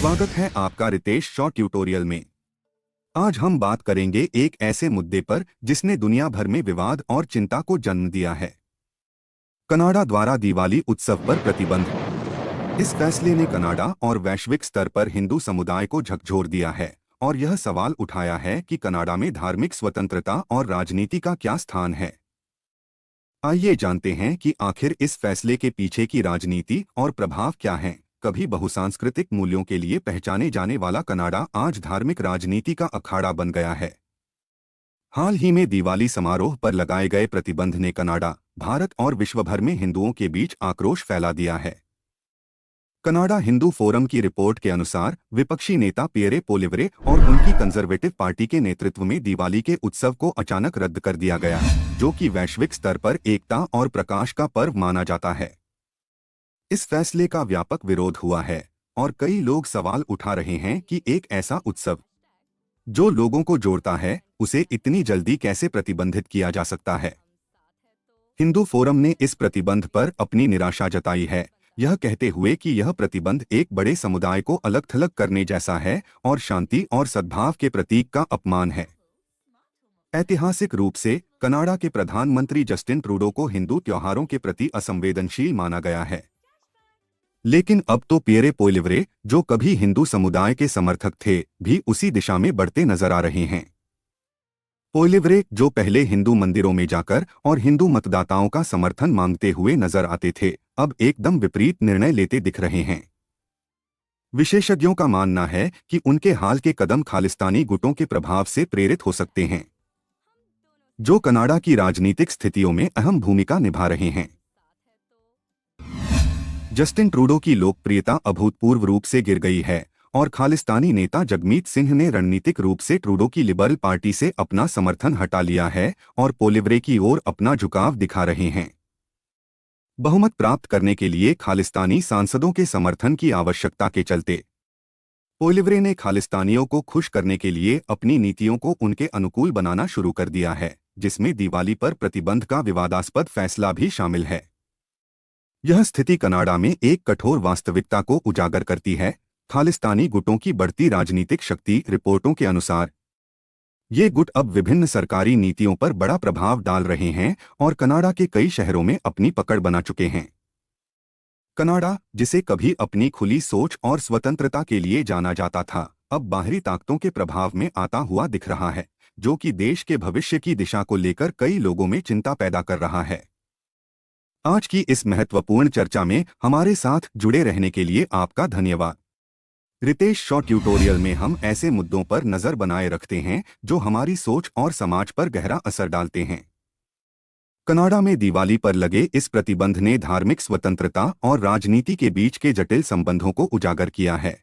स्वागत है आपका रितेश शॉ ट्यूटोरियल में। आज हम बात करेंगे एक ऐसे मुद्दे पर जिसने दुनिया भर में विवाद और चिंता को जन्म दिया है। कनाडा द्वारा दिवाली उत्सव पर प्रतिबंध। इस फैसले ने कनाडा और वैश्विक स्तर पर हिंदू समुदाय को झकझोर दिया है और यह सवाल उठाया है कि कनाडा में धार्मिक स्वतंत्रता और राजनीति का क्या स्थान है। आइए जानते हैं कि आखिर इस फैसले के पीछे की राजनीति और प्रभाव क्या हैं। कभी बहुसांस्कृतिक मूल्यों के लिए पहचाने जाने वाला कनाडा आज धार्मिक राजनीति का अखाड़ा बन गया है। हाल ही में दिवाली समारोह पर लगाए गए प्रतिबंध ने कनाडा, भारत और विश्व भर में हिंदुओं के बीच आक्रोश फैला दिया है। कनाडा हिंदू फोरम की रिपोर्ट के अनुसार विपक्षी नेता पियरे पोलिवरे और उनकी कंजर्वेटिव पार्टी के नेतृत्व में दिवाली के उत्सव को अचानक रद्द कर दिया गया, जो कि वैश्विक स्तर पर एकता और प्रकाश का पर्व माना जाता है। इस फैसले का व्यापक विरोध हुआ है और कई लोग सवाल उठा रहे हैं कि एक ऐसा उत्सव जो लोगों को जोड़ता है, उसे इतनी जल्दी कैसे प्रतिबंधित किया जा सकता है। हिंदू फोरम ने इस प्रतिबंध पर अपनी निराशा जताई है, यह कहते हुए कि यह प्रतिबंध एक बड़े समुदाय को अलग-थलग करने जैसा है और शांति और सद्भाव के प्रतीक का अपमान है। ऐतिहासिक रूप से कनाडा के प्रधानमंत्री जस्टिन ट्रूडो को हिंदू त्योहारों के प्रति असंवेदनशील माना गया है, लेकिन अब तो पियरे पोलिवरे, जो कभी हिंदू समुदाय के समर्थक थे, भी उसी दिशा में बढ़ते नजर आ रहे हैं। पोलिवरे, जो पहले हिंदू मंदिरों में जाकर और हिंदू मतदाताओं का समर्थन मांगते हुए नजर आते थे, अब एकदम विपरीत निर्णय लेते दिख रहे हैं। विशेषज्ञों का मानना है कि उनके हाल के कदम खालिस्तानी गुटों के प्रभाव से प्रेरित हो सकते हैं, जो कनाडा की राजनीतिक स्थितियों में अहम भूमिका निभा रहे हैं। जस्टिन ट्रूडो की लोकप्रियता अभूतपूर्व रूप से गिर गई है और खालिस्तानी नेता जगमीत सिंह ने रणनीतिक रूप से ट्रूडो की लिबरल पार्टी से अपना समर्थन हटा लिया है और पोलिवरे की ओर अपना झुकाव दिखा रहे हैं। बहुमत प्राप्त करने के लिए खालिस्तानी सांसदों के समर्थन की आवश्यकता के चलते पोलिवरे ने खालिस्तानियों को खुश करने के लिए अपनी नीतियों को उनके अनुकूल बनाना शुरू कर दिया है, जिसमें दिवाली पर प्रतिबंध का विवादास्पद फैसला भी शामिल है। यह स्थिति कनाडा में एक कठोर वास्तविकता को उजागर करती है। खालिस्तानी गुटों की बढ़ती राजनीतिक शक्ति। रिपोर्टों के अनुसार ये गुट अब विभिन्न सरकारी नीतियों पर बड़ा प्रभाव डाल रहे हैं और कनाडा के कई शहरों में अपनी पकड़ बना चुके हैं। कनाडा, जिसे कभी अपनी खुली सोच और स्वतंत्रता के लिए जाना जाता था, अब बाहरी ताकतों के प्रभाव में आता हुआ दिख रहा है, जो कि देश के भविष्य की दिशा को लेकर कई लोगों में चिंता पैदा कर रहा है। आज की इस महत्वपूर्ण चर्चा में हमारे साथ जुड़े रहने के लिए आपका धन्यवाद। रितेश शॉ ट्यूटोरियल में हम ऐसे मुद्दों पर नजर बनाए रखते हैं जो हमारी सोच और समाज पर गहरा असर डालते हैं। कनाडा में दिवाली पर लगे इस प्रतिबंध ने धार्मिक स्वतंत्रता और राजनीति के बीच के जटिल संबंधों को उजागर किया है,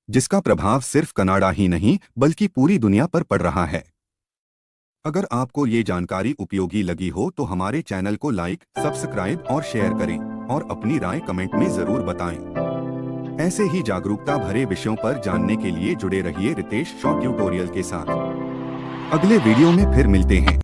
जिसका प्रभाव सिर्फ कनाडा ही नहीं बल्कि पूरी दुनिया पर पड़ रहा है। अगर आपको ये जानकारी उपयोगी लगी हो तो हमारे चैनल को लाइक, सब्सक्राइब और शेयर करें और अपनी राय कमेंट में जरूर बताएं। ऐसे ही जागरूकता भरे विषयों पर जानने के लिए जुड़े रहिए रितेश शॉ ट्यूटोरियल के साथ। अगले वीडियो में फिर मिलते हैं।